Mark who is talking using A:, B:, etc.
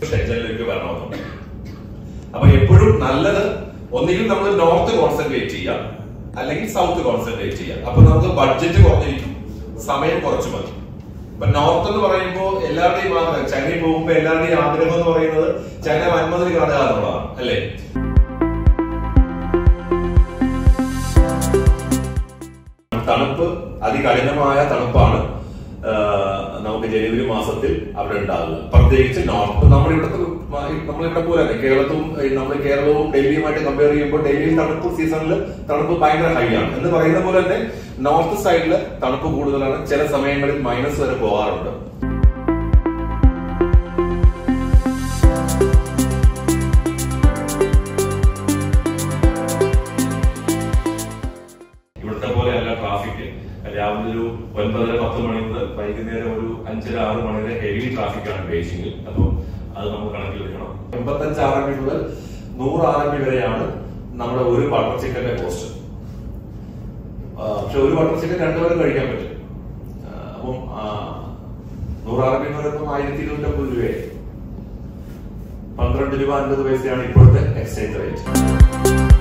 A: ഷെഡ്യൂളിലേക്ക് വരണമെന്നുണ്ട്. അപ്പൊ എപ്പോഴും നല്ലത് ഒന്നുകിൽ നമ്മൾ നോർത്ത് കോൺസെൻട്രേറ്റ് ചെയ്യാം, അല്ലെങ്കിൽ സൗത്ത് കോൺസെൻട്രേറ്റ് ചെയ്യാം. അപ്പൊ നമുക്ക് ബഡ്ജറ്റ് കുറഞ്ഞിരിക്കും, സമയം കുറച്ചു മതി. ഇപ്പൊ നോർത്ത് എന്ന് പറയുമ്പോൾ എല്ലാവരുടെയും ആഗ്രഹം, ചൈനയിൽ പോകുമ്പോൾ എല്ലാവരുടെയും ആഗ്രഹം എന്ന് പറയുന്നത് ചൈന വൻമതിൽ കാണുക എന്നുള്ളതാണ്, അല്ലേ? തണുപ്പ് അതികഠിനമായ തണുപ്പാണ് നമുക്ക് ജനുവരി മാസത്തിൽ അവിടെ ഉണ്ടാകുക. പ്രത്യേകിച്ച് നോർത്ത് നമ്മളിവിടെ പോലെ തന്നെ കേരളവും ഡൽഹിയുമായിട്ട് കമ്പയർ ചെയ്യുമ്പോൾ ഡൽഹിയിൽ തണുപ്പ് സീസണിൽ തണുപ്പ് ഭയങ്കര ഹൈ ആണ് എന്ന് പറയുന്ന പോലെ തന്നെ നോർത്ത് സൈഡില് തണുപ്പ് കൂടുതലാണ്. ചില സമയങ്ങളിൽ മൈനസ് വരെ പോകാറുണ്ട്. ഇവിടുത്തെ പോലെയല്ല ട്രാഫിക്. രാവിലെ ഒരു 9-10 മണി മുതൽ വൈകുന്നേരം ഒരു 5-6 മണി വരെ ഹെവി ട്രാഫിക്കാണ് ബീച്ചിങ്ങിൽ. അപ്പൊ അത് നമ്മൾ കണക്കിലെടുക്കണം. 85 RMB മുതൽ 100 RMB വരെയാണ് നമ്മുടെ ഒരു ബട്ടർ ചിക്കന്റെ കോസ്റ്റ്. പക്ഷെ ഒരു ബട്ടർ ചിക്കൻ 2 പേരും കഴിക്കാൻ പറ്റും. അപ്പം 100 RMB എന്ന് പറയുമ്പോൾ 1250 രൂപയായി. 12 രൂപ 50 പൈസയാണ് ഇപ്പോഴത്തെ എക്സ്ചേഞ്ച് റേറ്റ്.